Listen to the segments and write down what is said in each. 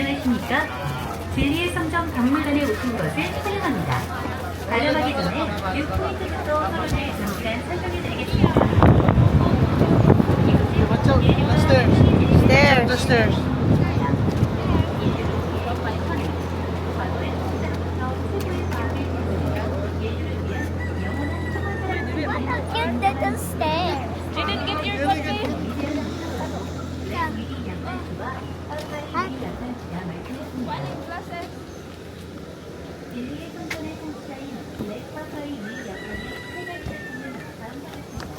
안녕하십니까? 진리의 성전 박물관에 오신 것을 환영합니다. 관람하기 전에 뷰 포인트부터 서로를 잠깐 설명해드리겠습니다. Watch out, the stairs. Stairs. The stairs. Can't get the stairs. You didn't get your cookie? 진리의 성전의 성자인 블랙파파의 이 여성이 세갈 제품을 다음과 같습니다.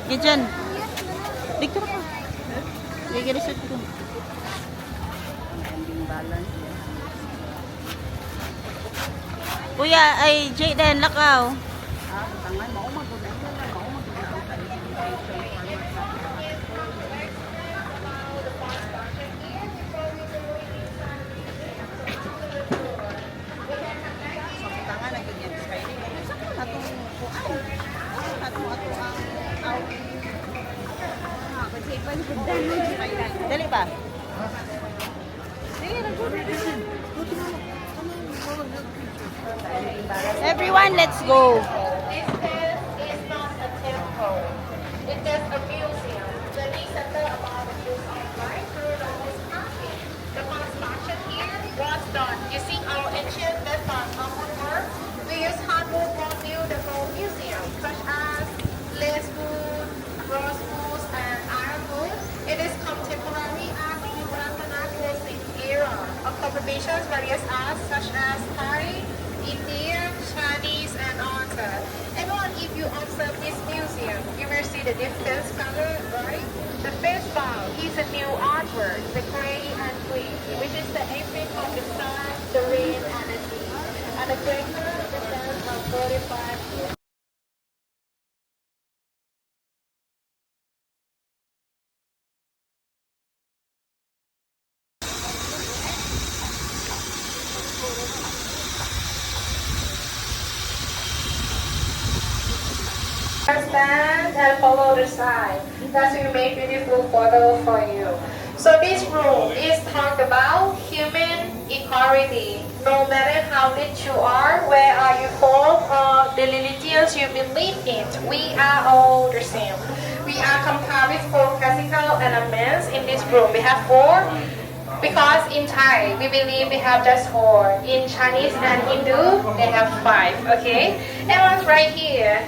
Yan dyan. Dito ka. Gagi-reset ko. Kuya, ay Jayden, lakaw. Dali ba? Everyone, let's go. This is not a temple. It is a museum. The main center about the museum right through the whole country. The construction here was done using our ancient method of woodwork. We use hardwood to build the whole museum, such as lace wood, rosewood, and ironwood. It is contemporary art in the Classic era of occupations various arts such as Thai, Indian, Chinese, and other. Everyone, if you observe this museum, you will see the different color, right? The first bar is a new artwork, the gray and green, which is the epic of the sun, the rain, and the sea. And the gray color represents our 45 years. Stand and follow the sign. That will make beautiful photo for you. So this room is talk about human equality. No matter how rich you are, where are you from, or the religions you believe in, we are all the same. We are compared with four classical elements in this room. We have four. Because in Thai, we believe we have just four. In Chinese and Hindu, they have five. Okay? And right here.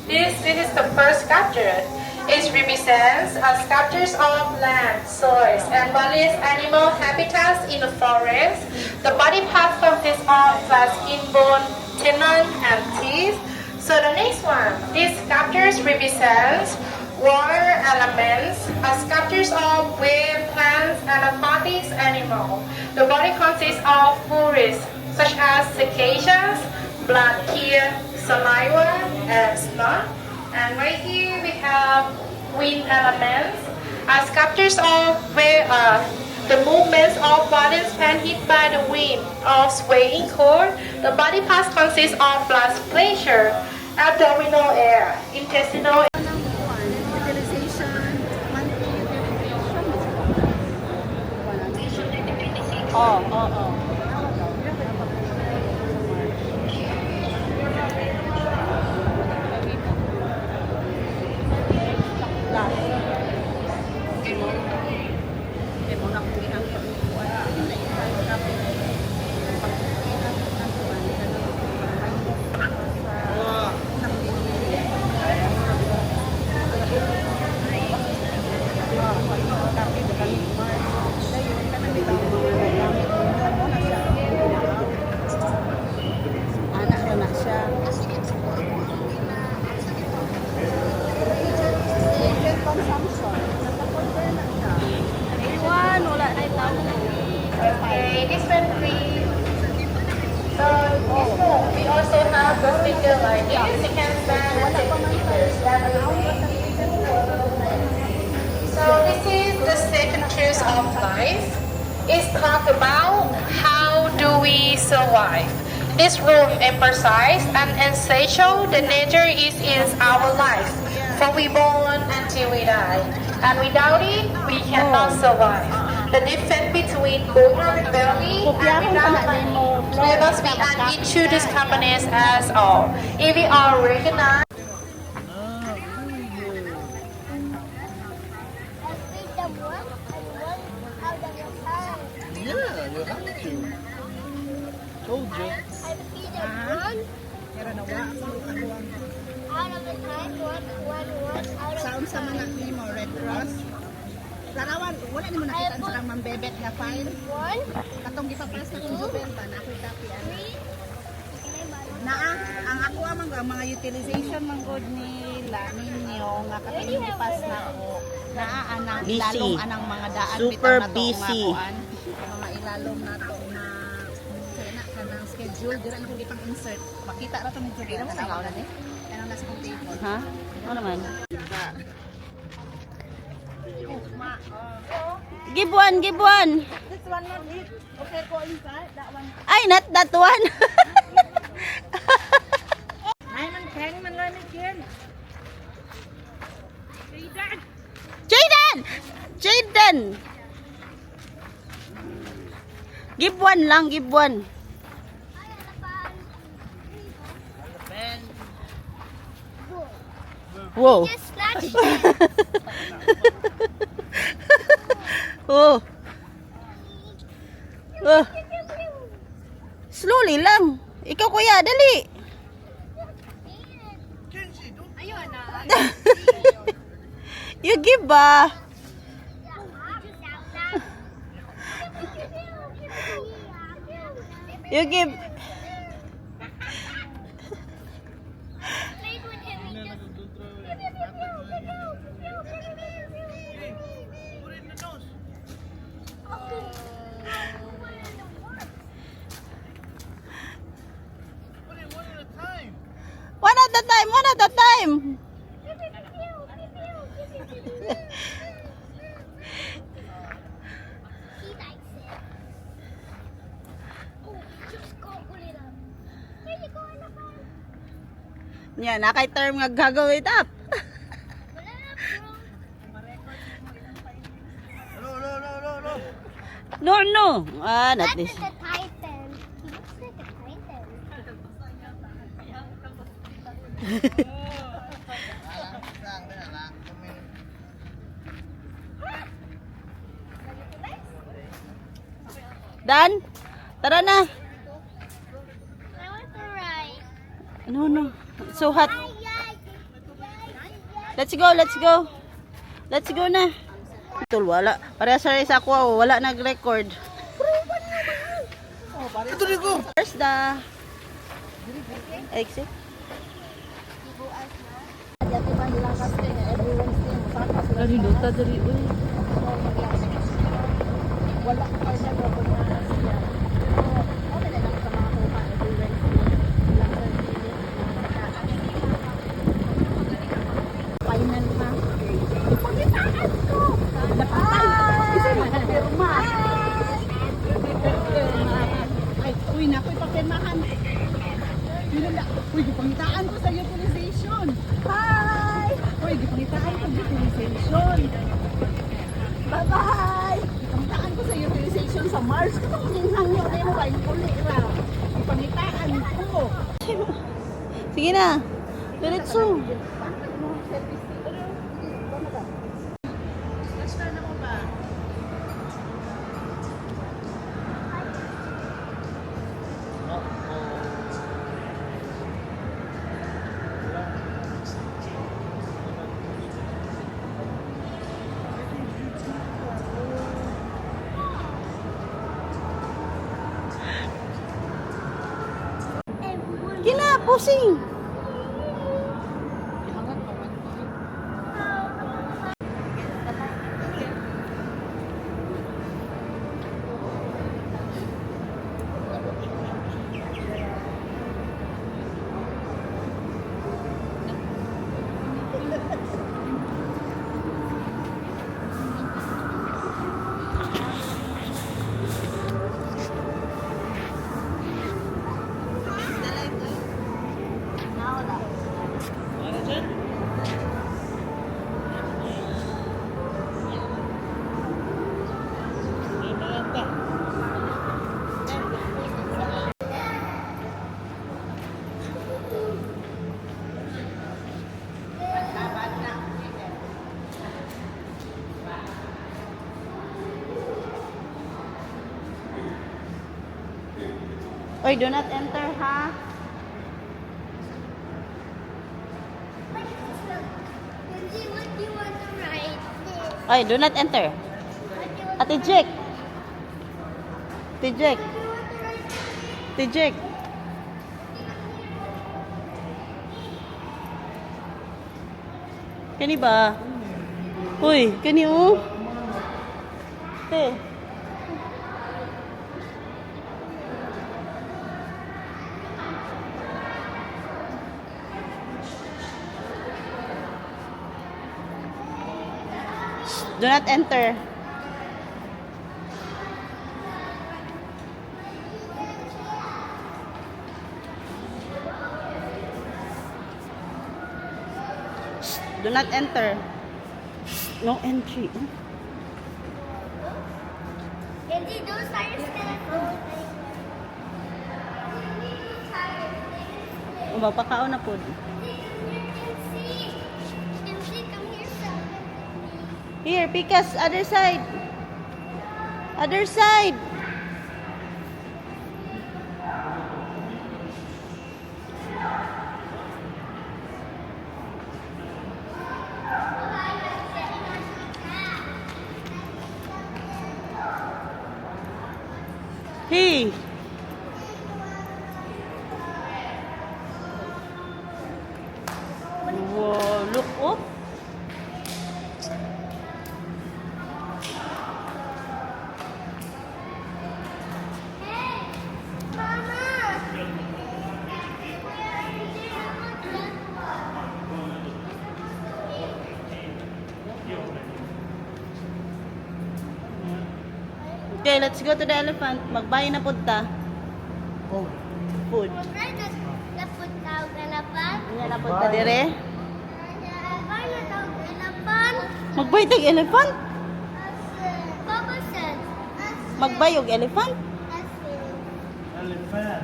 This is the first sculpture. It represents sculptures of land, soils, and various animal habitats in the forest. The body part consists of skin, bone, tendon, and teeth. So the next one, these sculptures represents water elements, sculptures of wave, plants, and aquatic animals. The body consists of fluids such as secretions, blood, tear, saliva, and snow. And right here we have wind elements as captures of where the movements of bodies when hit by the wind of swaying core. The body parts consist of blood pressure, abdominal air, intestinal. Anak na na siya. Wala na itaw. Okay, this one please. So this one, we also have the figure like this. You can stand and take pictures. So this is the second truth of life. It's talk about how do we survive. This room emphasizes and essential the nature is our life, from we born until we die. And without it, we cannot survive. The difference between born and belly and without money. We must be an into these companies as all. If we are recognized. Yeah, you have to. Told you. Sound sa mga mo, Red Cross. Larawan, wala ni mo nakita sa kang mambebet na file. Katong gipapas na kong gubenta na ako'y kapian. Naa, ang ako amang mga utilization man good nila ninyo nga katong gipas na ako. Naa anang Busy. ilalong anang mga daan Super bitaw na to busy. nga kuan. Mga ilalong na to na sana kanang schedule dira na kung ipang insert. Makita ra to medyo dira mo na ni. Kanang nasa kong table. Ha? Ano naman? Gibuan, gibuan. This one not it. Okay, go inside. That one. Ay, not that one. Ay, man keng man lang again. Jaden! Jaden! Gibuan lang, gibuan. Wow. Oh. Oh. Slowly lang. Ikaw kuya, dali. You give ba? You give. One at a time, one at a time. Yan, nakay term nga gagawin up. No, no. Ah, not this. The Titan. He looks like a Titan. Dan, tara na. I want to ride. No, no. So hot. Ay. Let's go, let's go. Let's go na. Tul, wala. Pareha sa rin sa ako, wala nag-record. Ito rin ko. Where's the exit? Dari duta dari uy. Mars ko nang mo ay mo ay uli ra. Ipangitaan ko. Sige na. Diretso. Kina, pusing. Oy, do not enter, ha? Lindsay, what do you want to write this? Oy, do not enter. Ate Jack. Ate Jack. Ate Jack. Kani ba? Uy, kani oh. Te. Do not enter. Do not enter. No entry. Lindsay, those are your skeleton. Mapakaon na po. Come here, son. Here, Picas, other side. Other side. Hey. Wow, look up. Okay, let's go to the elephant. Magbahay na punta. Oh, Food. Where does the foot tawag elephant? Yan na punta dire. Where na tawag elephant? Magbahay tag elephant? Papa said. Magbahay og elephant? elephant.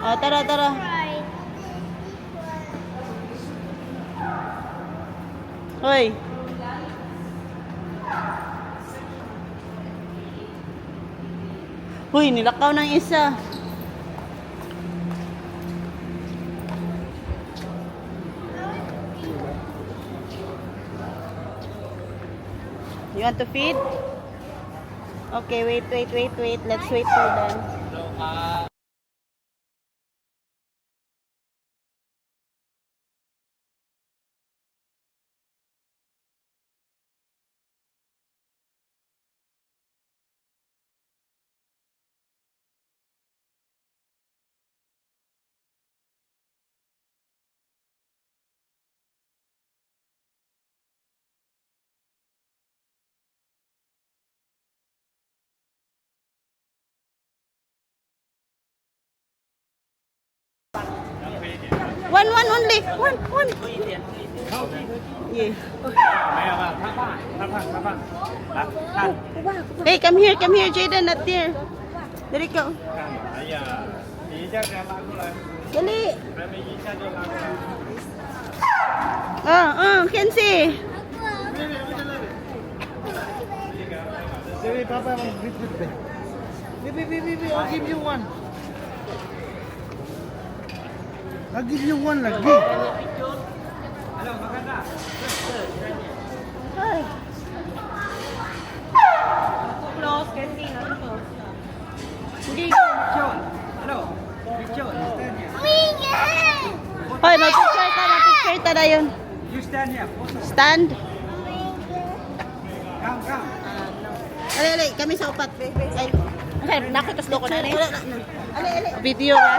Ah, tara, tara. Right. Hoy. Hoy, nilakaw ng isa. You want to feed? Okay, wait. Let's wait for them. One only. One. Yeah. 没有吧？他爸，来看 Hey, come here, Jaden, not there. Dali ka. 干嘛呀？你一下给他拉过来， Dali. 还没一下就拉过来。 Kenzie. Baby, Papa wants with Baby, I'll give you one. I'll give you one lagi. Hi. Close, Kenzie. Not close. Hindi. Hello. Picture. Hoy, mag-picture ta na yun. You stand here. Stand. Come. Ali, kami sa upat. Ay, nakakaslo ko na rin. Ali. Video ba?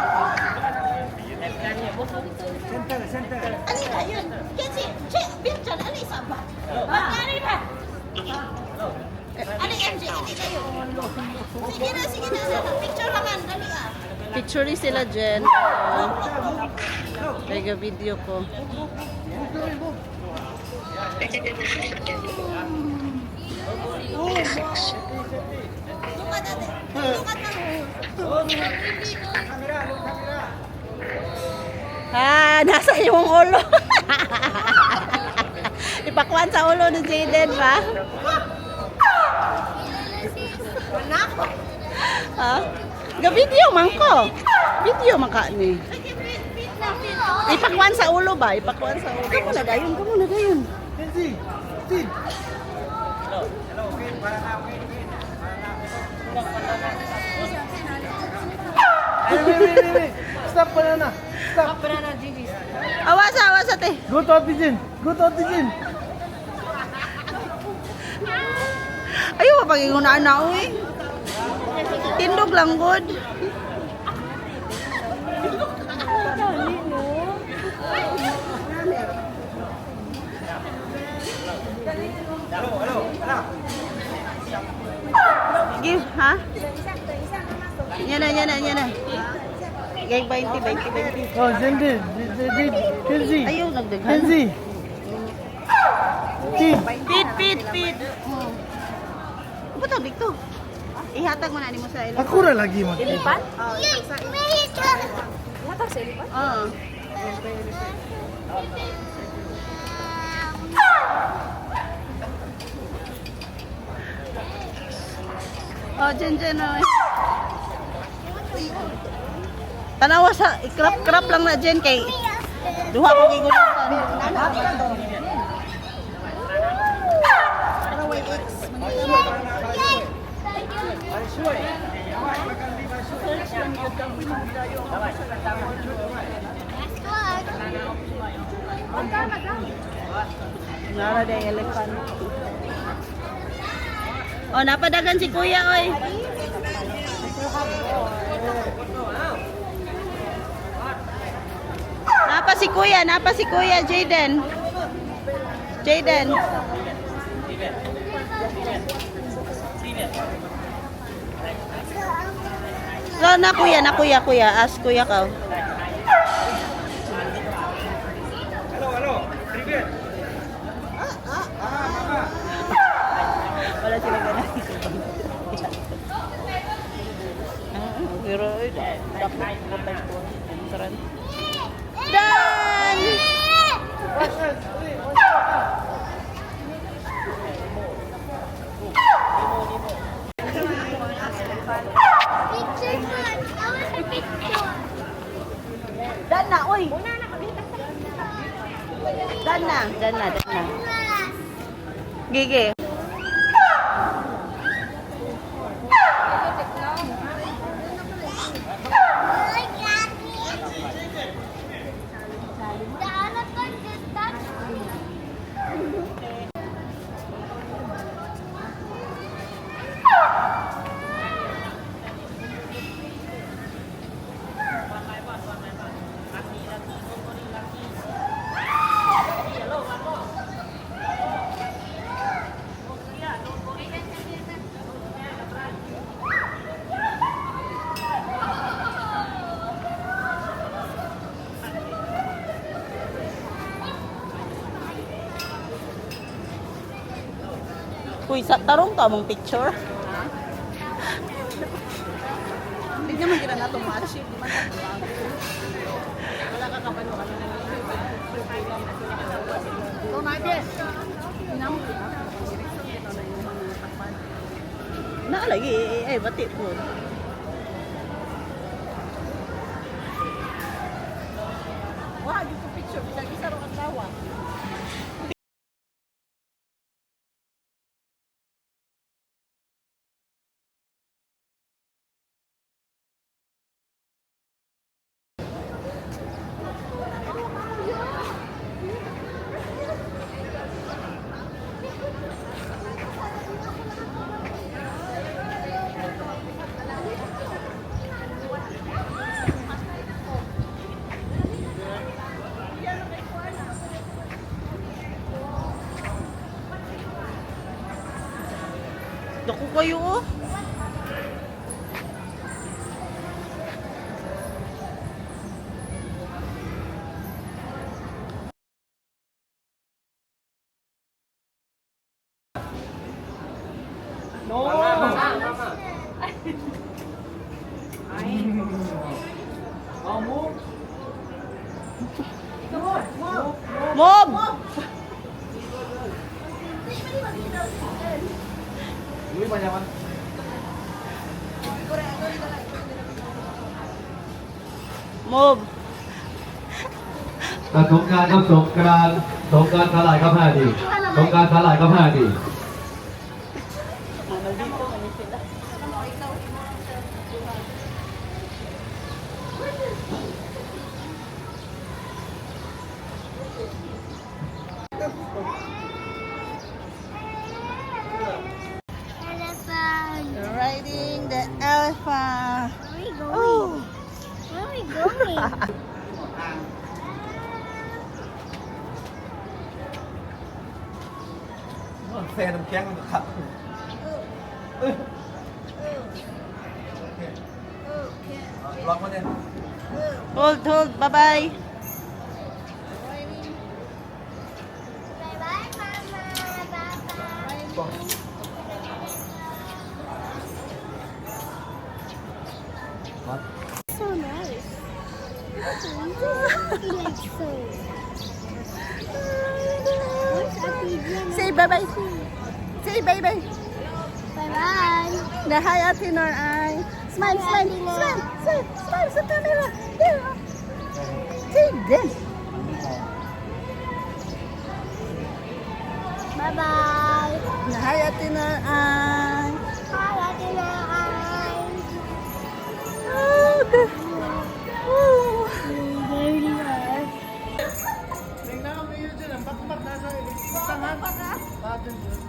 Center. Ali na yun. Kenzie, picture. Ali, saba. Ali na. Ali, MJ, ali na yun. Sige na. Picture naman, dali ah. Picture ni sila, Jen. Kaya video ko. Nasa yung ulo. Ipakwan sa ulo ni Jaden ba? Ha? Ga-video man ko. Video man ka ni. Ipakwan sa ulo ba? Ipakwan sa ulo. Kamu na dayon. Kenzie. Sit. Wait. Stop banana. Stop. Awas ate. Go to Otigen. Ayaw pa pagingunaan na uy. Tindog lang good. Give, ha? Yan na. Gay 20. Oh, Zendel. Kenzie. Ayaw, nagdaghan. Kenzie. Sit. Feed. Ano to, dito? Ihatag mo na ni mo sa ilo. Ako na lagi mag. Oo. Oh, Jen, oh. Tanawa sa, ikrap lang na Jen kay duha ko gigulitan. Nara day elephant. Oh, napadagan si Kuya oy. Napa si Kuya Jaden. So, na kuya. Ask kuya ka. Hello. Привет. Wala sila ganun. Pero, done! Done na, uy! Done na. Gigi. Kuy sa tarong ka mong picture. Hindi naman gina na itong match. Wala ka kapano ka na. So, Nadia. Naalagi, ay, batit po. Wah, dito picture. Lagi sa rong tawa. Naku kayo oh. Mom! Move. สงกรานต์ครับสงกรานต์สาหร่ายครับ5 นาทีสงกรานต์สาหร่ายครับ5 นาที Nandito kami sila. Elephant. We're riding the elephant. Where are we going? Oh. Where are we going? Xe nằm chén nó khập. Lock nó lên. Hold, bye bye. Bye bye, Mama. Bye bye. So nice. Like so. What's Ate Jen? Say bye bye. Say bye bye. Bye bye. The hi Ate Nor ay. Smile, smile, smile, smile, smile sa camera. There. Say this. Bye bye. The hi Ate Nor ay. Hi, Ate Jen. Oh, the. Oh. There you are. Tingnan mo yun dyan. Ang bakbak nasa tangan. Bakit yun?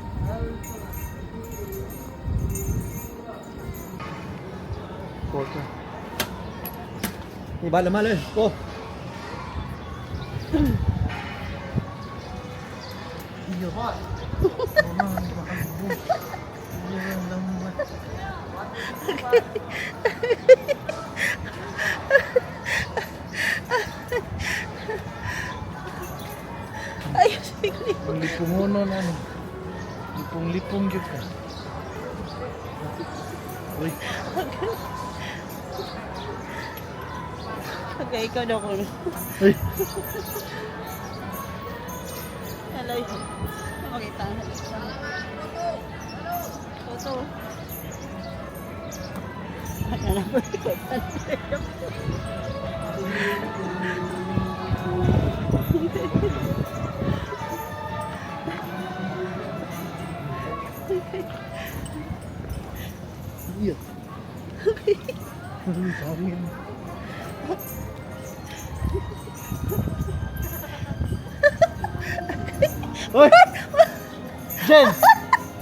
Porta. Ibala malo eh. Go. Iyo ba? Ay, sige. Lipong na ano. Lipong yun ka. Uy. Okay, ikaw na ko. Uy. Hello. Okay, tahan. Toto. Ano na po? Iya. Samin. Oy! Jen!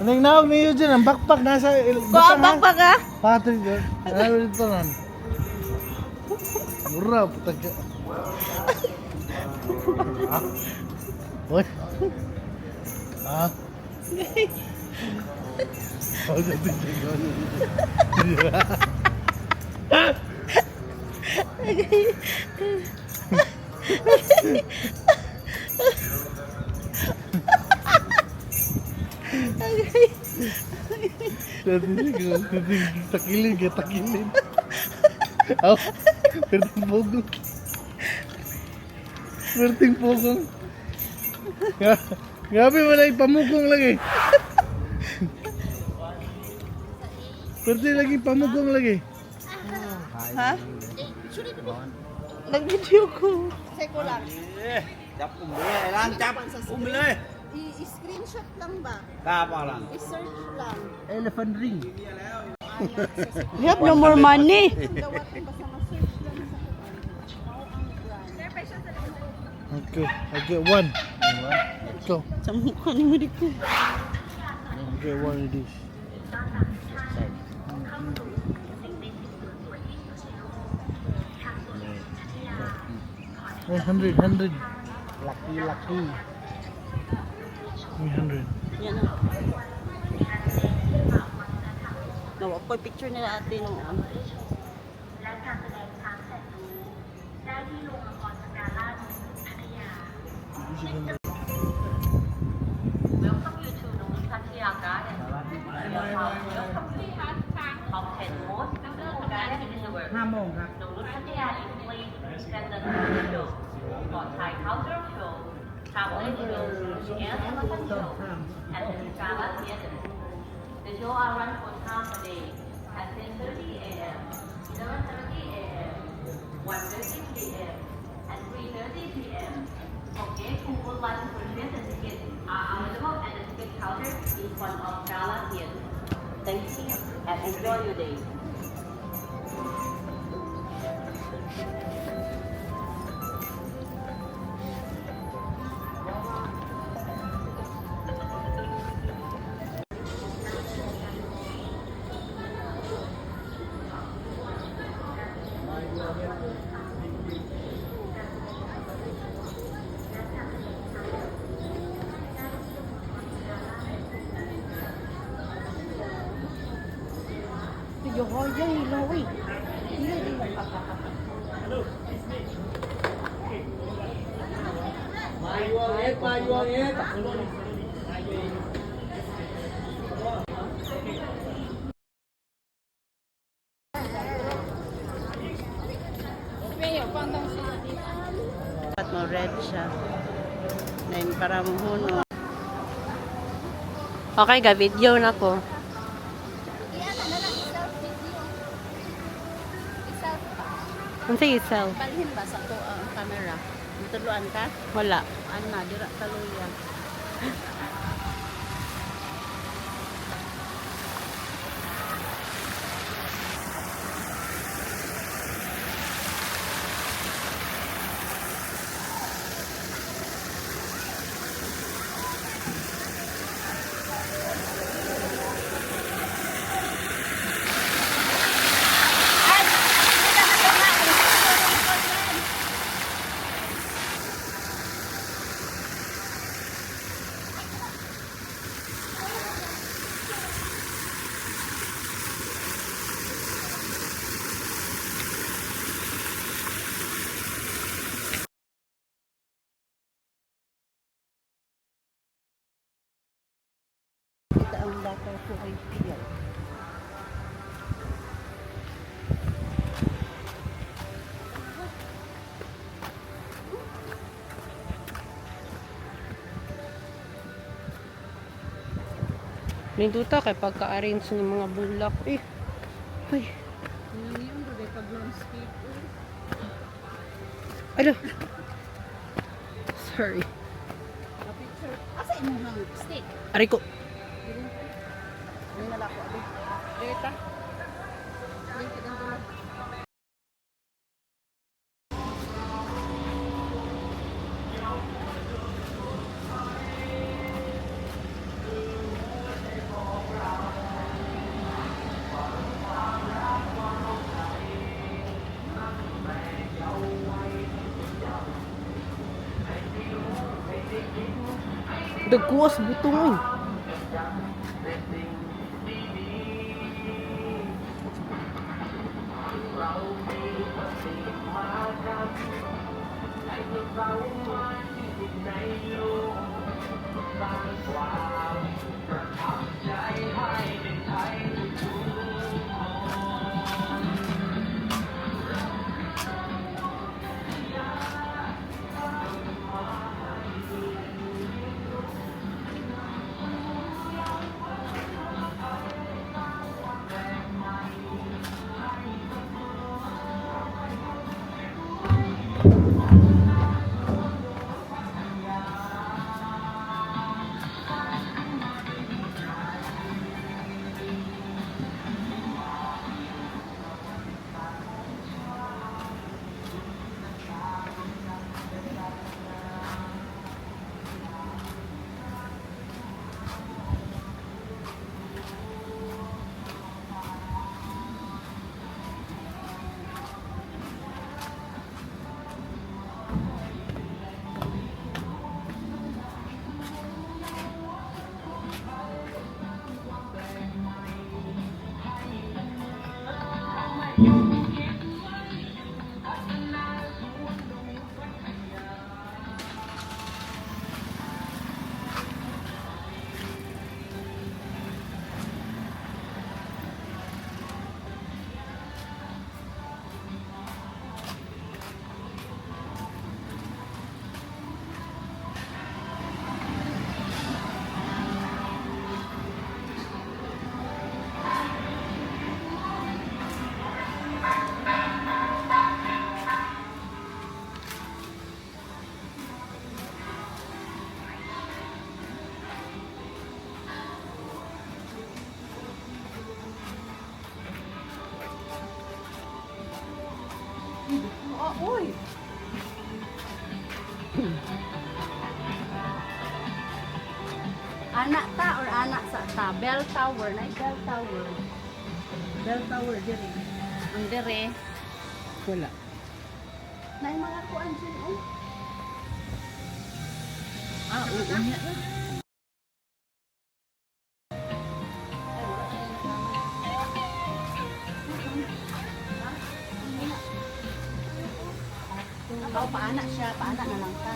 Anong nawag niyo dyan? Ang backpack nasa... Babak pa ka? Patrick dyan. Ano dito nan? Mura, putag ka. Ha? Oy! Ha? Oh, ganti dyan. Takilin ka, takilin. Aw, perting pogong. Perting pogong. Grabe mo na ipamugong lagi. Perting lagi pamugong lagi. Ha? Nag-video ko. Seko lang. Chắp cùng với Lan chắp cùng với lên. I-screenshot lang ba? Đa vào lần. I-search lang. Elephant ring. We have no more money. Gawat ko basta ma-search lang sa mao ang brand. Okay, I get one. Go. Sa mukha ni mo dito. I get one of these. $100. Lucky. 300. Yan na. Nawa ko picture nila ate nung ano. Welcome you to Nong Pattaya Garden. Welcome to top 10 most beautiful garden in the world. 5 โมงครับ Nong Pattaya is a place to present the show for Thai cultural show, traveling shows, and elephant show, and the Gala Theatre. The show are run for half a day at 10:30 a.m., 11:30 a.m., 1:30 p.m., and 3:30 p.m. For guests who would like to purchase the tickets are available at the ticket counter in front of Gala Theatre. Thank you and enjoy your day. Dapat mo red siya. Then para muhuno. Okay, ga-video na ko. Iyan na lang self-video. I-self pa. Ano sige, sell? Balhin ba sa to ang camera? Matuluan ka? Wala. Ana, dira kaluya. Kita ang bata ko ay piyak. Ninduta kay pagka-arrange ng mga bulak. Eh. Ay. Ngayon do pag landscape. Alo. Sorry. Picture. Asa imong stick? Ari ko. Ano na ako abi? Data. Link it ang dulo. Dagkuwas butong eh. Bell Tower, na Bell Tower. Bell Tower dire. Ang dire. Wala. Na mga kuan dyan, oh. Oo, niya. Oh, paana siya. Paana na lang ka.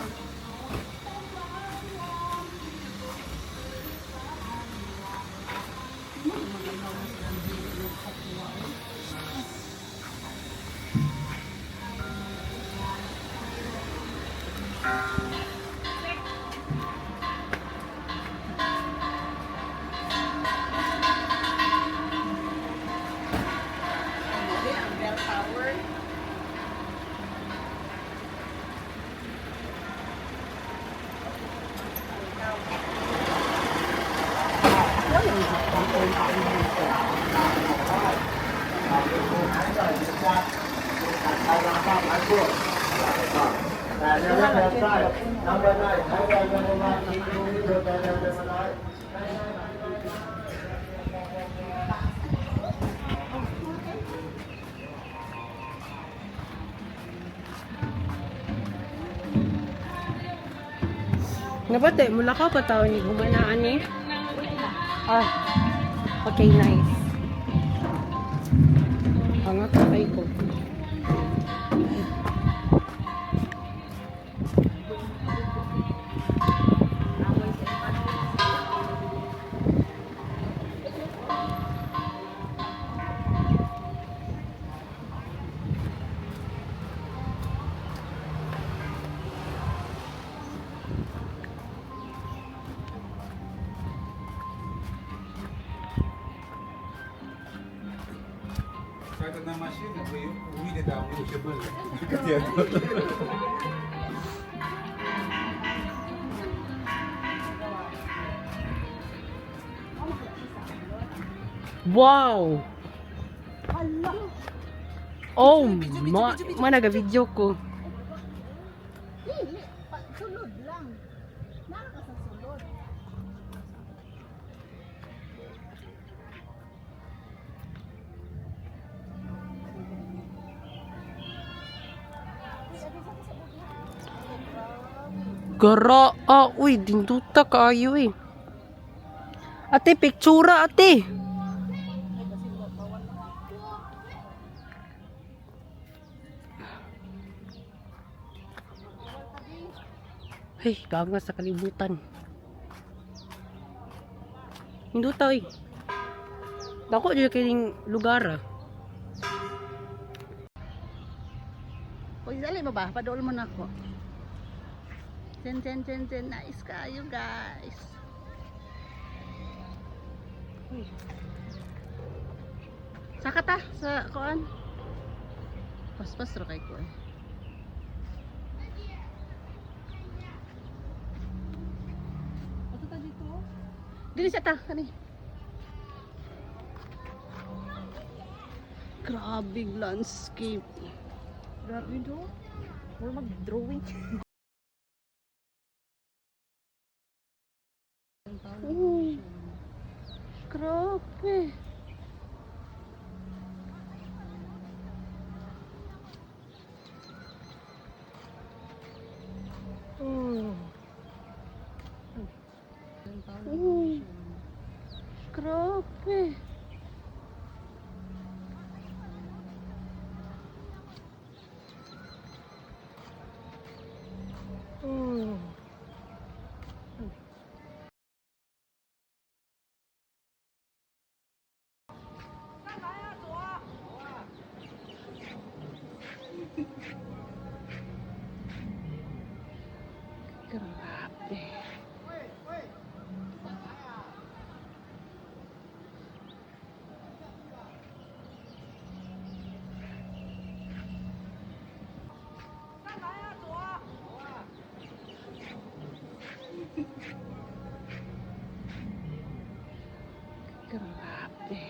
Nabate, mula ka pa tao ni gumanaan ni. Ah, okay, nice. Hanga ka kay ko. Kahit na machine, uwi na mo siya ba? Wow! Oh, naga video ko. Dili, sulod lang. Nara ka sa sulod. Gara, uy, dinduta kaayo eh. Ate, pictura ate. Hey, ganga sa kalibutan. Dinduta eh. Dako dyan kining lugar ah. Uy, dali mo ba? Padool mo na ako. Ten. Nice kayo, guys. Uy. Saka ta sa kuan. Pas-pas ra kay ko eh. Ato ta dito. Dili siya ta kani. Grabe landscape. Grabe do. Wala mag-drawing. Grabe. Grabe. Grabe. Grabe.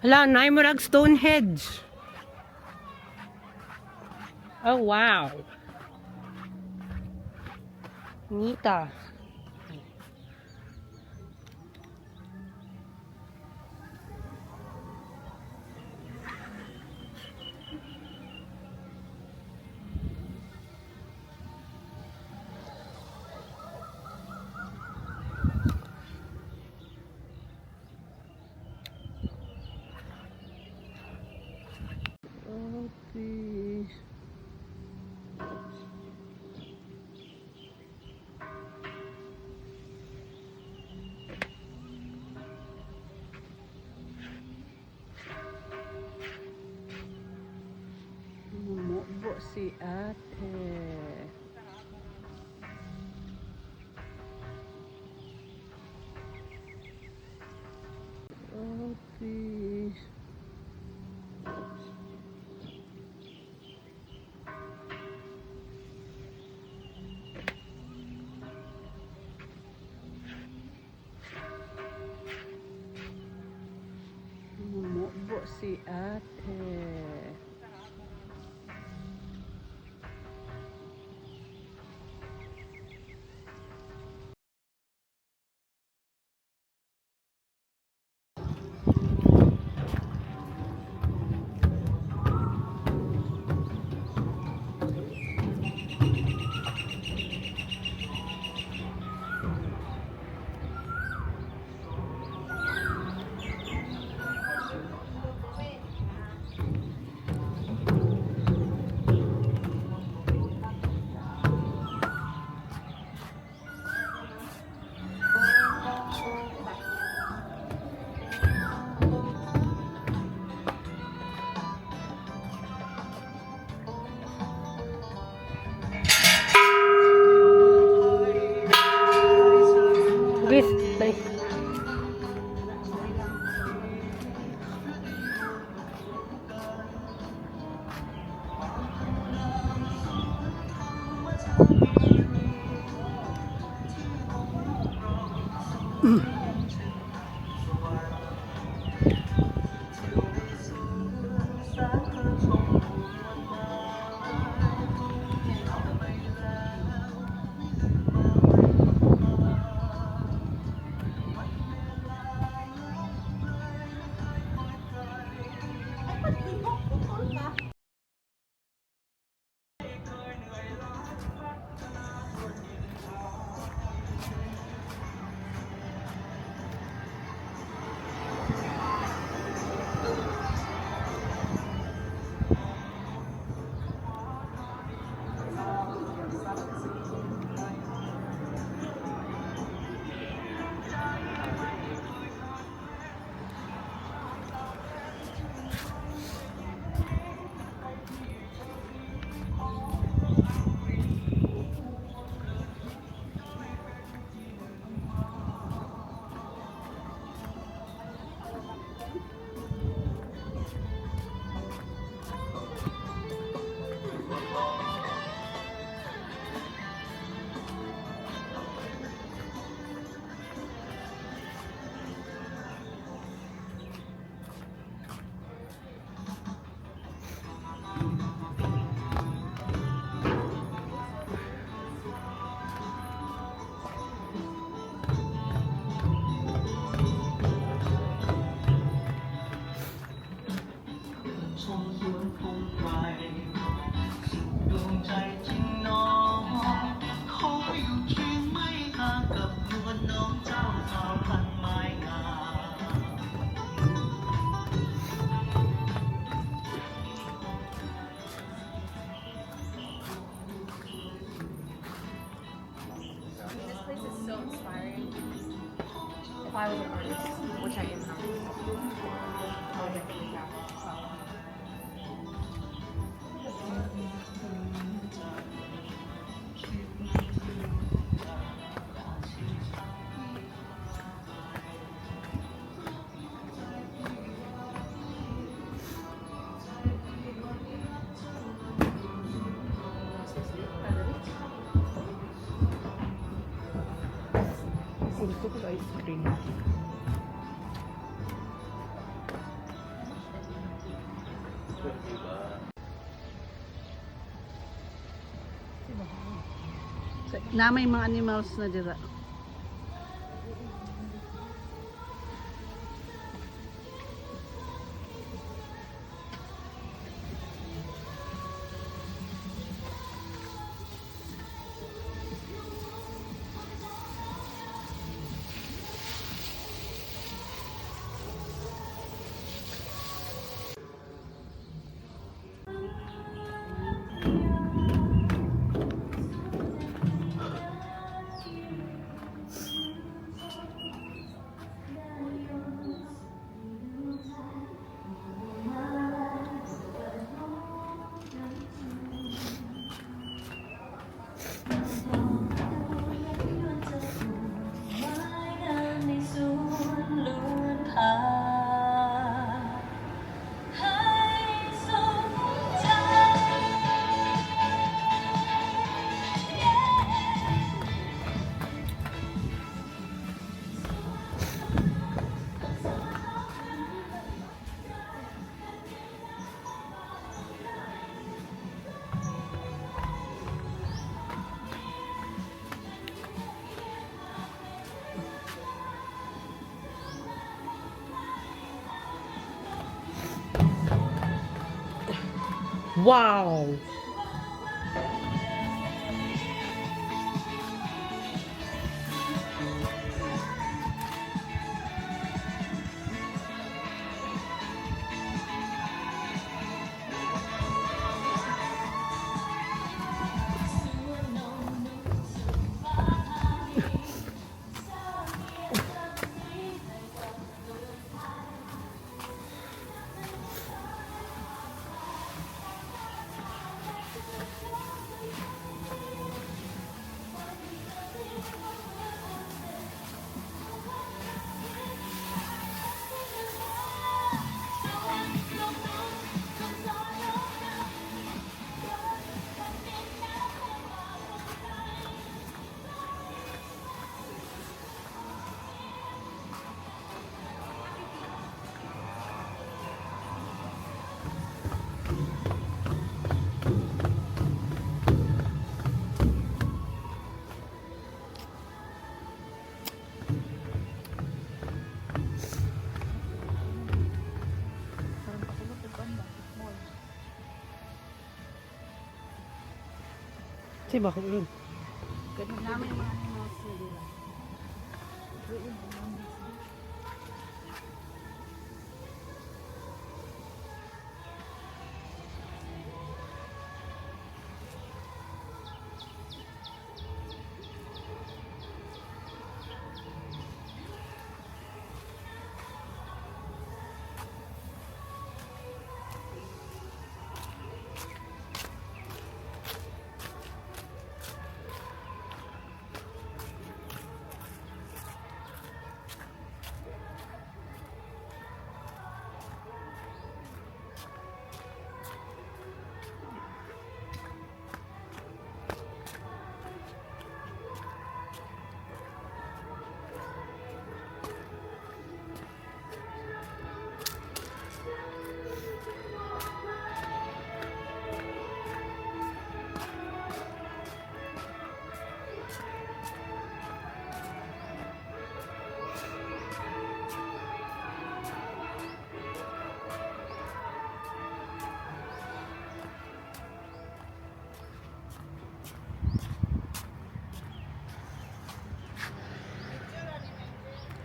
Hala, Naimurag Stonehenge. Oh, wow. Nita. Okay. Bumubo si ate. Okay. Bumubo si ate. Please, please. If I was an artist, which I am not, I would definitely travel. Gusto ko ice cream. Na may mga animals na dira. Wow! Si bakit yun? Ganun na may mga animals na dira.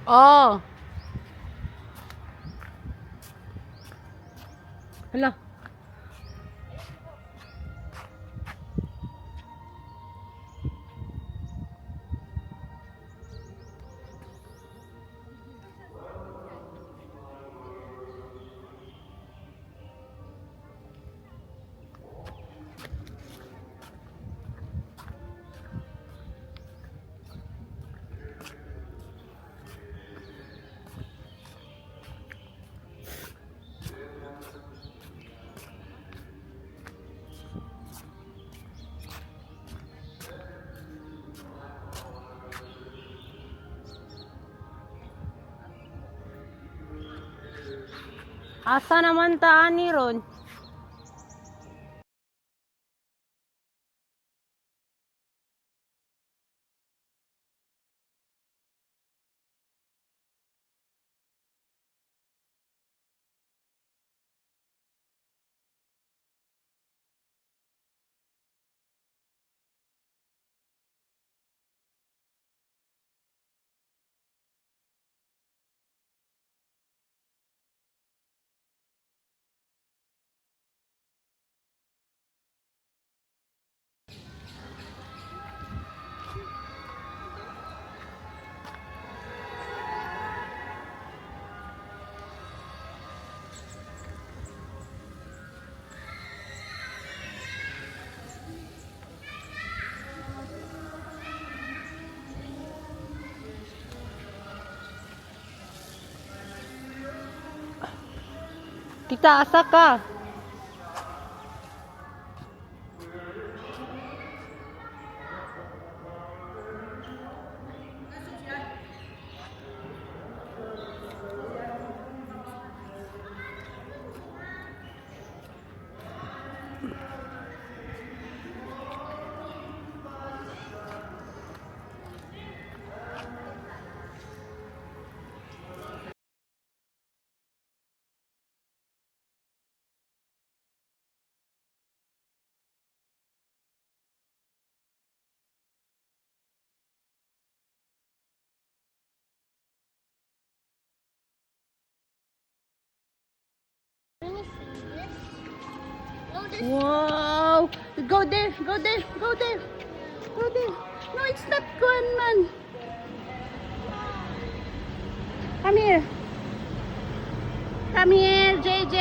Oh! Hala. Asa naman taan ni Ron? Tita, asa ka? Wow! Go there! Go there! Go there! Go there! No, it's not gone, man! Come here! Come here, JJ!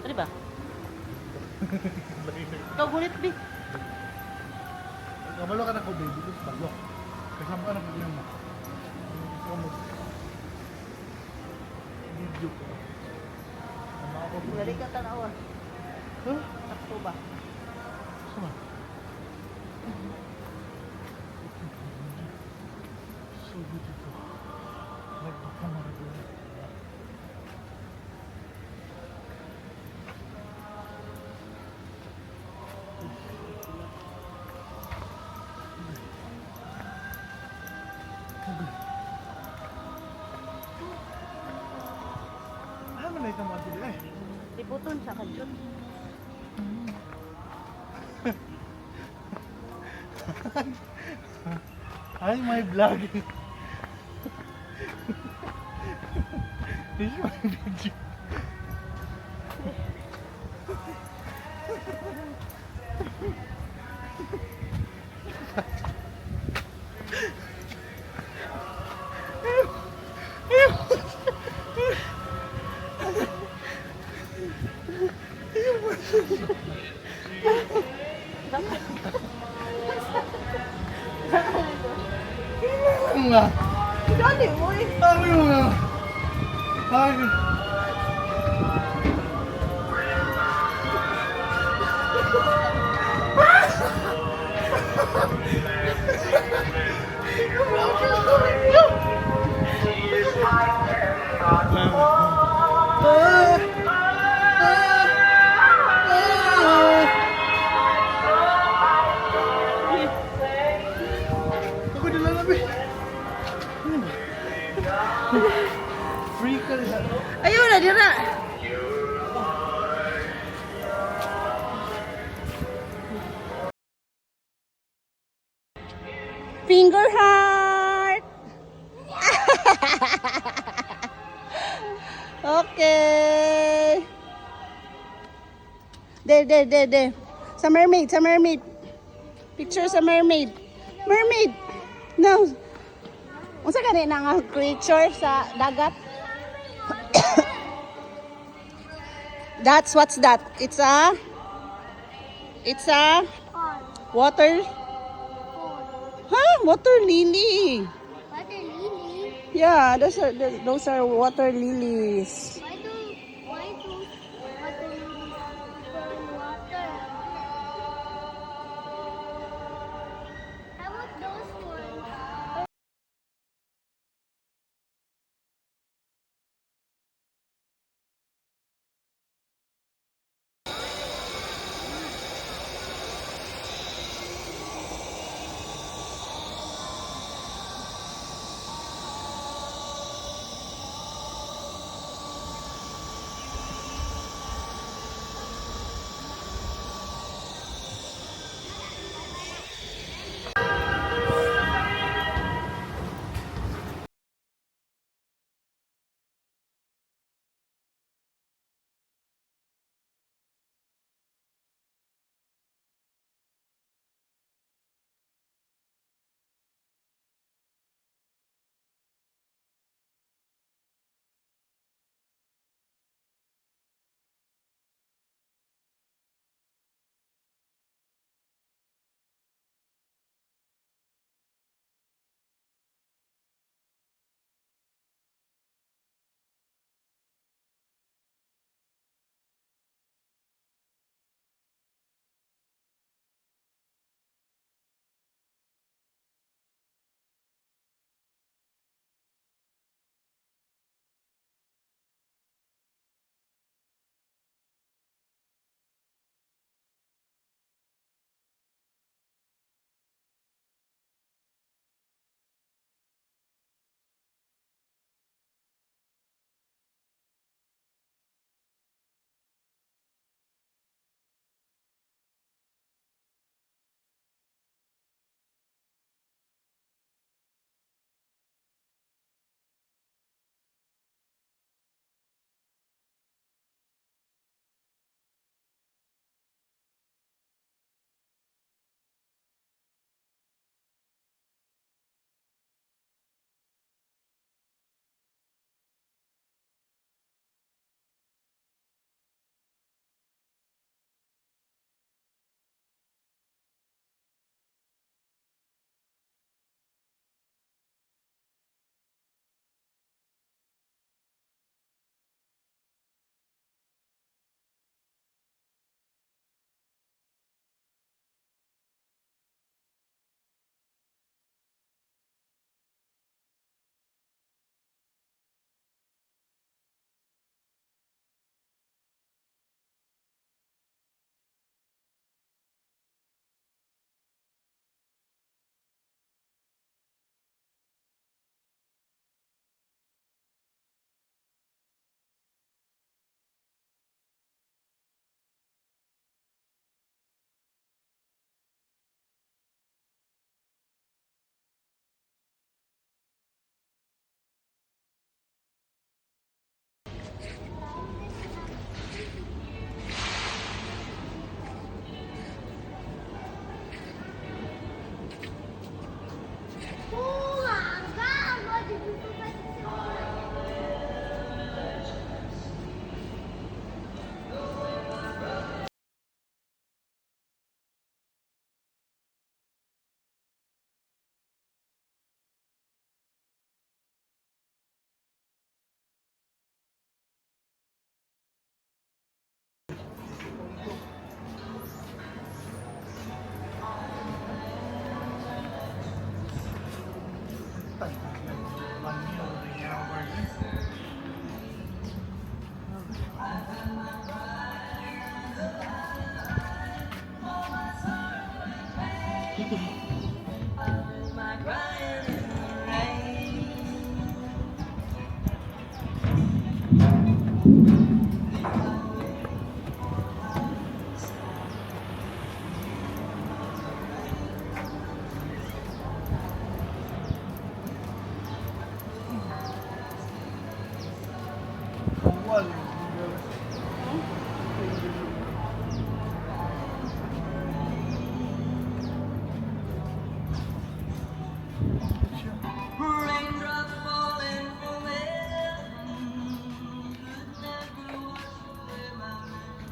Ano ba? Ikaw gulit, Bi. Kabalo ka na ko, baby. Ito balo. Kasama ka na ko mo. Ito mo. Video ko. Ano ako? Wala ka tanawa. Huh? Takto ba? Sama. So beautiful. Like the camera. Ano na ito mga dili eh? Liputon sa kadyot. Hi, my vlog. This is my video. Nga. Dali mo eh. Sabi mo nga. Ay. Ako dila na, be. Free ka rin. Ayun na, dira. Finger heart. Okay. There. Sa mermaid, sa mermaid. Picture sa mermaid. Mermaid. No. Unsa gani na nga creature sa dagat? What's that? It's a water. Huh? Water lily. Water lily? Yeah, those are water lilies. Why do water lilies burn water? How about those ones?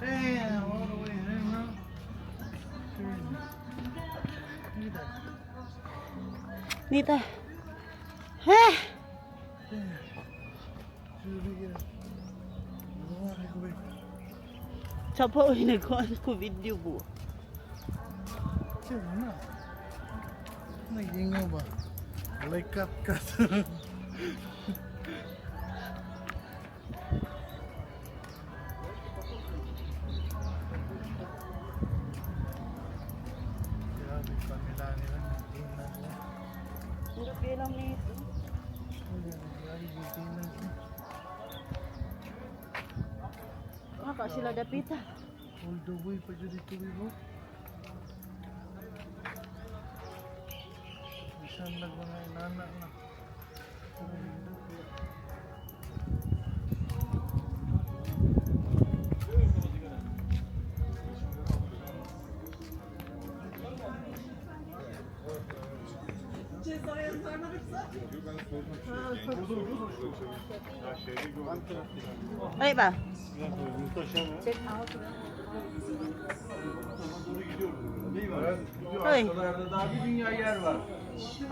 Damn, all the way in, huh? Look at that. Dito. Ha! Sapa uy nagkuhan ko video po. Siya na. Nag-ingaw ba? Like cut. Grabe pa nila nila. Tingnan mo. Hindi lang nito. Grabe, tingnan mo. Maka sila dapita. All the way pa dyan dito, Wibo. Isang mga inanak na. Ay ba? Oy. Oralarda daha bir dünya yer var.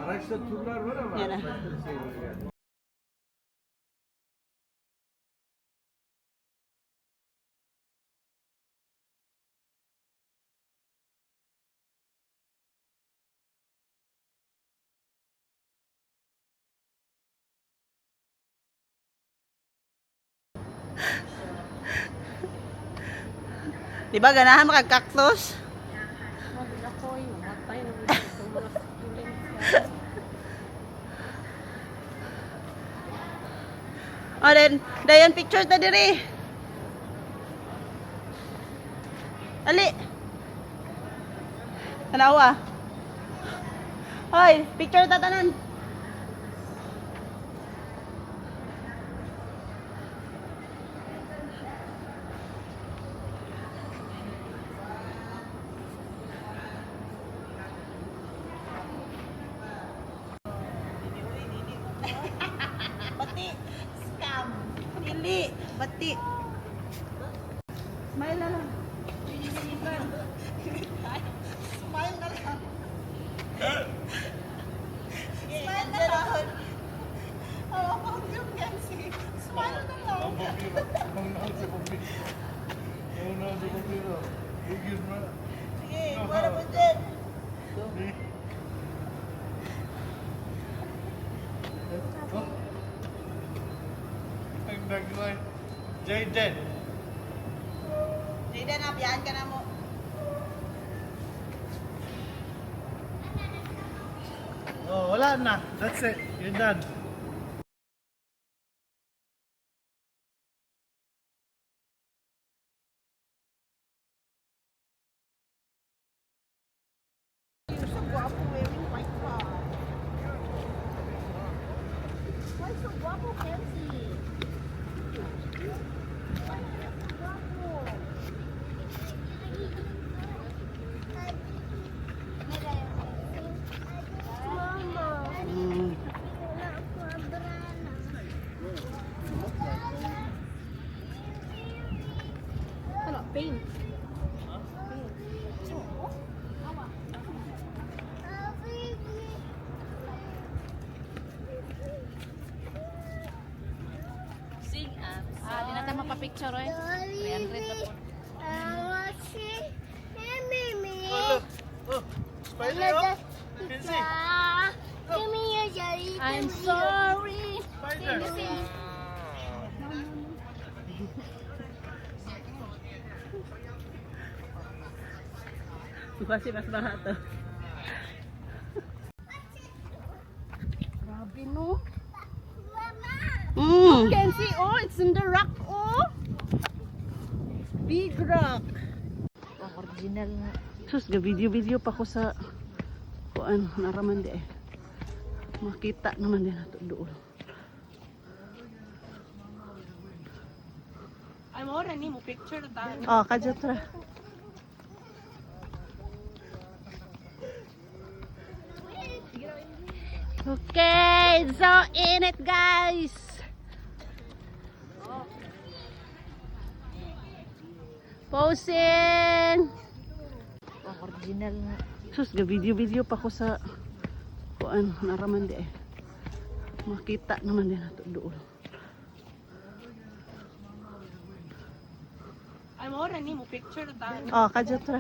Araçta turlar var ama. Yan na. Di ba ganahan makag-cactus? O then, dayon picture ta diri. Ali. Tanawa. Hoy, picture ta tanan. Bati. Scam. Dili. Bati. Smile na lang. Smile na lang. Smile na lang. Oh, pag yung Kenzie. Smile na lang. Sige, wala mo dyan. Ang nagmay. Jayden. Jayden, abiyahan ka na mo. Oh, wala na. That's it. You're done. You're so guapo wearing white top. Why so guapo, Kenzie? Ano, paint? Sing, di na tayo mapapicture eh. 300 pa po. Oh, spider, oh. Kenzie. Give me your jelly. I'm sorry. Spider. Kasi mas baha to. Kenzie, oh, it's in the rock, oh. Big rock. Original nga. Sus, video pa ko sa kuan naraman di eh. Makita naman din nato doon. Ay mo ra ni mo picture ta. Oh, kadyo tra. Okay, so in it guys. Posing. Original nga. Sus, video pa ko sa kuan naraman di eh. Makita naman din nato doon. Ay mo ra ni mo picture ta. Oh, kadyo tra.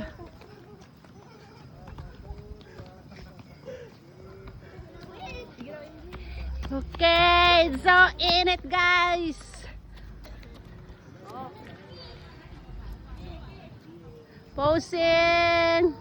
Okay, so in it guys. Posing.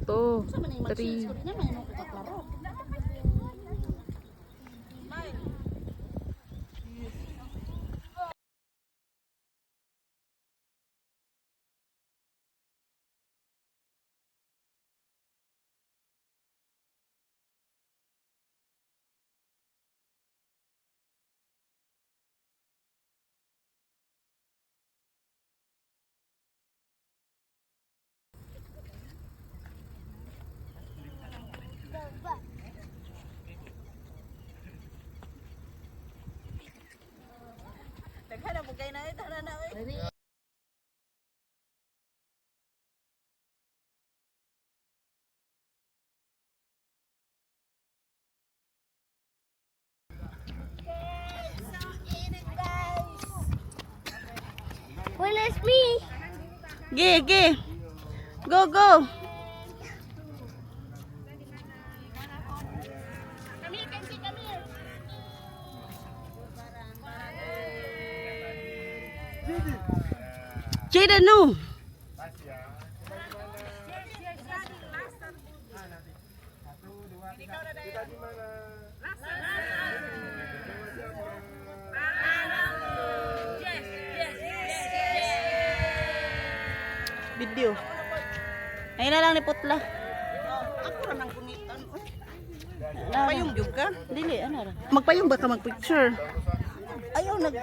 Two, three. Daghan na bugay na ito na na. Where's me? Gi. Go. Jaden, no. Video. Ayun na lang ni Putla. Ako ra nang kunitan. Magpayong jud ka? Dili, ano ra? Magpayong ba ka mag-picture? Ayaw nag...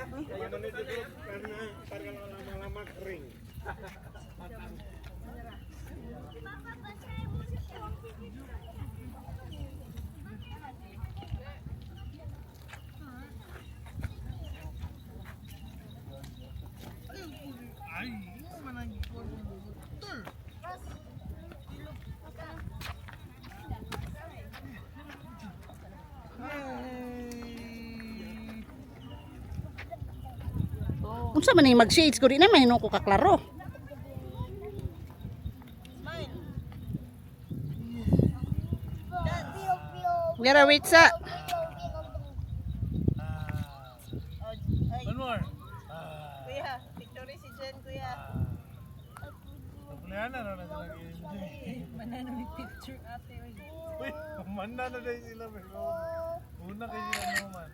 Unsa man ni mag-shades ko di na mahino ko kaklaro. Gara wait sa. One more. Kuya, picture si Jen kuya. Kuliana na na sila enjoy. Manano ni picture ate. Uy, kumanda na dahil sila pero una kayo sila naman.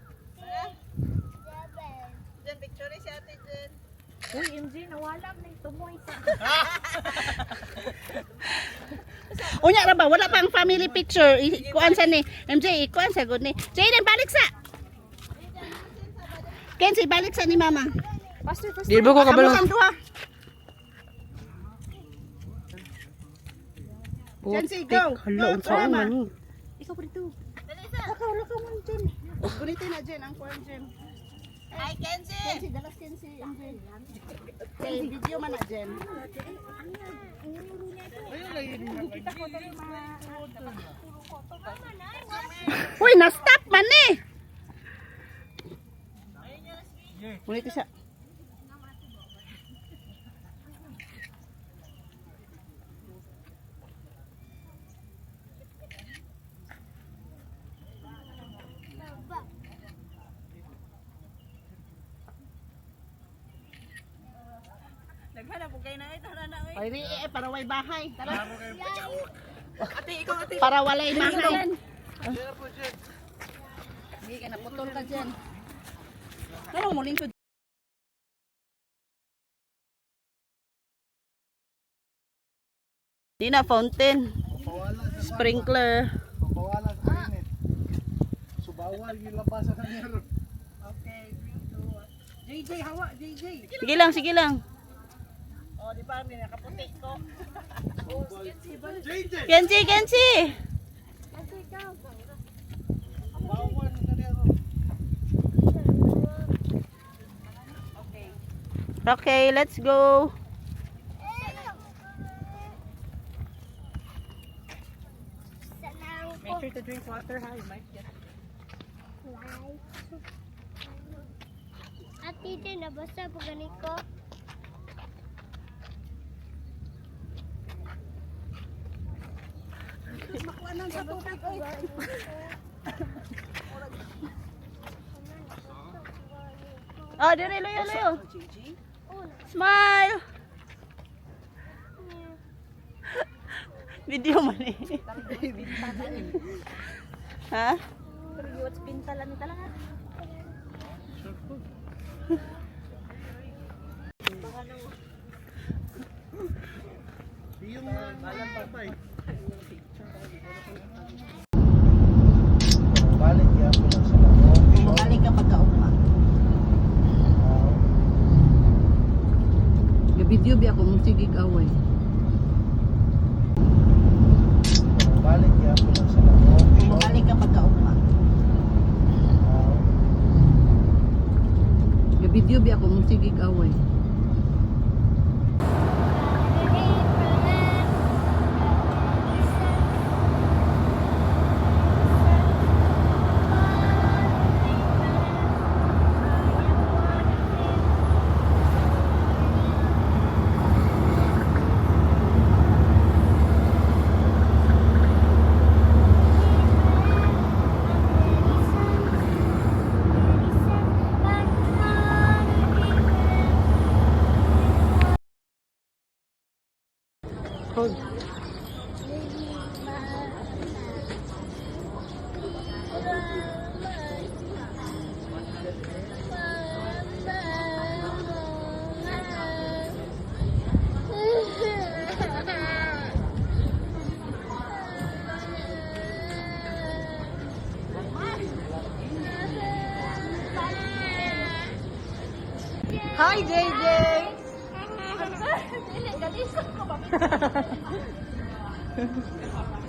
Jen picture si ate Jen. Uy, MJ, nawala na tumoy sa. Unya ra ba wala pang family picture. Kuan sa ni MJ, kuan sa gud ni. Jaden balik sa. Kenzie balik sa ni mama. Di ba ko kabalo? Kenzie go. Hello, unsa man ni? Ikaw pa dito. Lakaw man Jen. Gunitin na Jen ang kuan Jen. Hi Kenzie. Kenzie dalas Kenzie MJ. Kenzie video man na Jen. Uy, na-stop man ni. Ulit isa. Ay, para way bahay. Tara. Ate, Para walay bahay. Hindi ka naputol ka dyan. Ano mo lingkod? Di na fountain. Sprinkler. Mawala sa init. Subawal yung labasan ng nero. Okay, 3, 2, 1. JJ, hawa, JJ. Sige lang, sige lang. Oh, di ba, may nakaputi ko. Kenchi, Kenchi! Bawal sa nero. Okay, let's go. Make sure to drink water, ha? You might get Ate, din nabasa pag ganito ko. makuha ng sa tubig, oy. Oh, dire, luyo, luyo. Smile! Video man eh. Ha? Yung alam patay. Balik ya po lang sa loob. Bumalik ka pagkaugma. Video bi ako mong sigig away. Balik ya po lang sa loob. Bumalik ka pagkaugma. Video bi ako mong sigig away. Hold. Hi, JJ!